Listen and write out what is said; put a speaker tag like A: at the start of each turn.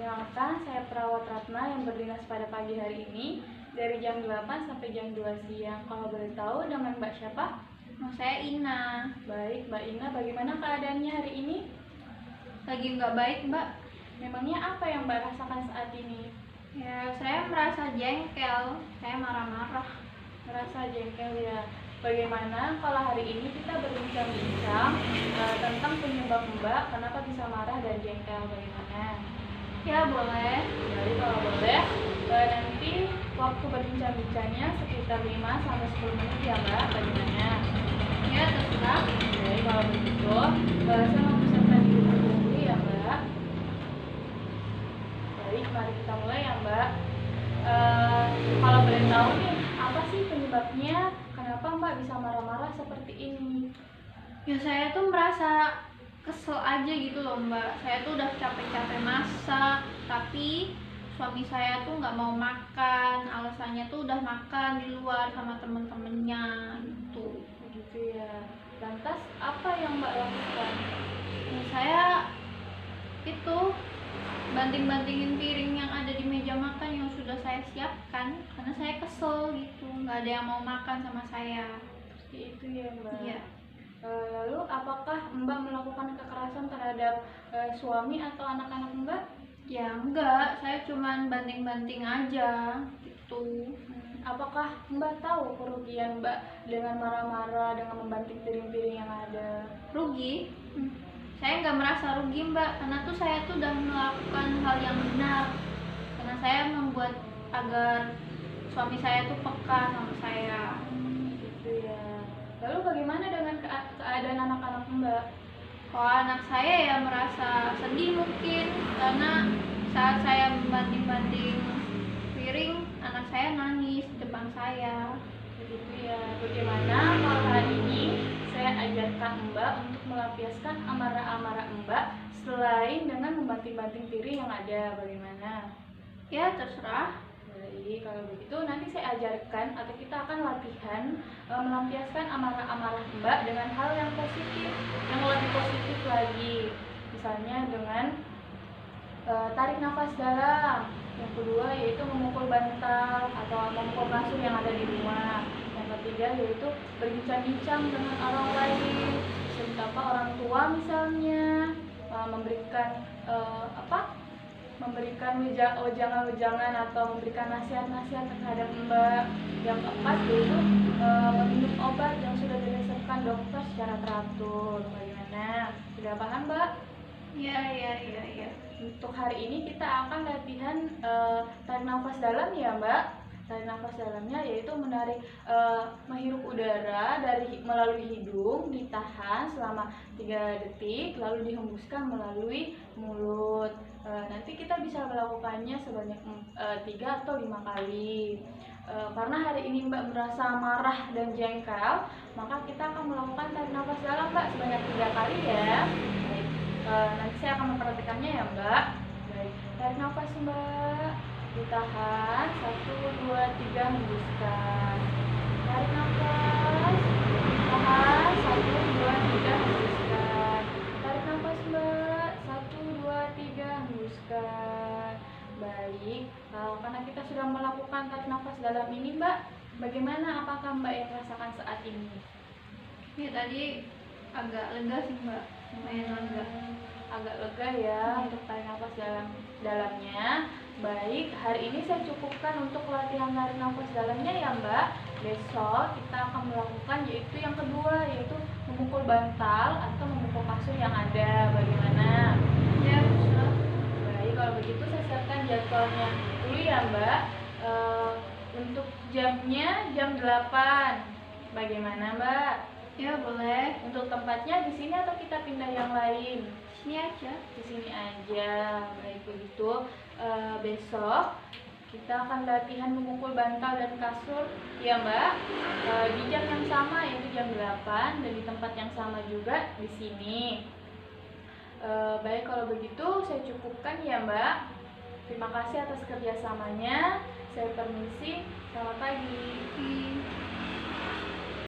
A: Perkenalkan, saya perawat Ratna yang berdinas pada pagi hari ini dari jam 8 sampai jam 2 siang. Kalau boleh tahu dengan Mbak siapa?
B: Saya Ina.
A: Baik, Mbak Ina, bagaimana keadaannya hari ini?
B: Lagi nggak baik, Mbak.
A: Memangnya apa yang Mbak rasakan saat ini?
B: Ya, saya merasa jengkel. Saya marah-marah.
A: Merasa jengkel ya. Bagaimana kalau hari ini kita berbincang-bincang tentang penyebab Mbak kenapa bisa marah dan jengkel, bagaimana?
B: Ya, boleh.
A: Jadi kalau boleh, nanti waktu berbincang-bincangnya sekitar 5 sampai 10 menit ya Mbak, bagaimana?
B: Ya, terserah.
A: Jadi kalau begitu, saya mau persiapkan diri dulu ya Mbak. Baik, mari kita mulai ya Mbak. Kalau boleh tahu nih, apa sih penyebabnya? Kenapa Mbak bisa marah-marah seperti ini?
B: Ya, saya tuh merasa kesel aja gitu loh, Mbak. Saya tuh udah capek-capek masak, tapi suami saya tuh nggak mau makan. Alasannya tuh udah makan di luar sama temen-temennya gitu.
A: Begitu ya. Lantas apa yang Mbak lakukan?
B: Ya, saya itu banting-bantingin piring yang ada di meja makan yang sudah saya siapkan karena saya kesel gitu, nggak ada yang mau makan sama saya.
A: Seperti itu ya Mbak.
B: Iya.
A: Lalu apakah Mbak melakukan kekerasan terhadap suami atau anak-anak Mbak?
B: Ya enggak, saya cuman banting-banting aja gitu.
A: Apakah Mbak tahu kerugian Mbak dengan marah-marah, dengan membanting piring-piring yang ada?
B: Rugi? Saya nggak merasa rugi, Mbak, karena tuh saya tuh udah melakukan hal yang benar, karena saya membuat agar suami saya tuh peka sama saya.
A: Gitu ya. Lalu bagaimana dengan keadaan anak-anak Mbak?
B: Kalau anak saya ya merasa sedih mungkin karena saat saya membanting-banting piring, anak saya nangis di depan saya.
A: Begitu ya. Bagaimana kalau hari ini saya ajarkan Mbak untuk melampiaskan amarah-amarah Mbak selain dengan membanting-banting piring yang ada, bagaimana?
B: Ya, terserah.
A: Baik, kalau begitu nanti saya ajarkan atau kita akan latihan melampiaskan amarah-amarah Mbak dengan hal yang positif, yang lebih positif lagi. Misalnya dengan tarik nafas dalam. Yang kedua yaitu memukul bantal atau memukul kasur yang ada di rumah. Yang ketiga yaitu berbincang-bincang dengan orang lain, terutama orang tua misalnya, memberikan memberikan wejangan-wejangan atau memberikan nasihat-nasihat terhadap Mbak. Yang keempat yaitu meminum obat yang sudah diresepkan dokter secara teratur. Bagaimana? Sudah paham Mbak?
B: Ya.
A: Untuk hari ini kita akan latihan tarik nafas dalam ya Mbak. Tarik nafas dalamnya yaitu menarik menghirup udara melalui hidung, ditahan selama 3 detik, lalu dihembuskan melalui mulut. Nanti kita bisa melakukannya sebanyak 3 atau 5 kali. Karena hari ini Mbak merasa marah dan jengkel, maka kita akan melakukan tarik nafas dalam Mbak sebanyak 3 kali ya. Baik. Nanti saya akan memperhatikannya ya Mbak. Baik. Tarik nafas Mbak, ditahan 1, 2, 3, hembuskan. Tarik nafas, tahan 1, 2, 3, hembuskan. Tarik nafas Mbak, 1, 2, 3, hembuskan. Baik, karena kita sudah melakukan tarik nafas dalam ini Mbak, bagaimana apakah Mbak yang rasakan saat ini?
B: Ya, tadi agak lega sih, Mbak. Lumayan lega.
A: Agak lega ya untuk tarik nafas dalamnya. Baik, hari ini saya cukupkan untuk latihan tarik nafas dalamnya ya Mbak. Besok kita akan melakukan yaitu yang kedua, yaitu memukul bantal atau memukul kasur yang ada. Bagaimana?
B: Ya, bisa.
A: Baik, kalau begitu saya siapkan jadwalnya dulu ya Mbak. Untuk jamnya jam 8. Bagaimana Mbak?
B: Ya, boleh.
A: Untuk tempatnya di sini atau kita pindah yang lain?
B: Sini aja.
A: Di sini aja. Baik, begitu besok kita akan latihan memukul bantal dan kasur ya Mbak, di jam yang sama yaitu jam 8 dan di tempat yang sama juga di sini. Baik, kalau begitu saya cukupkan ya Mbak. Terima kasih atas kerjasamanya. Saya permisi. Selamat pagi.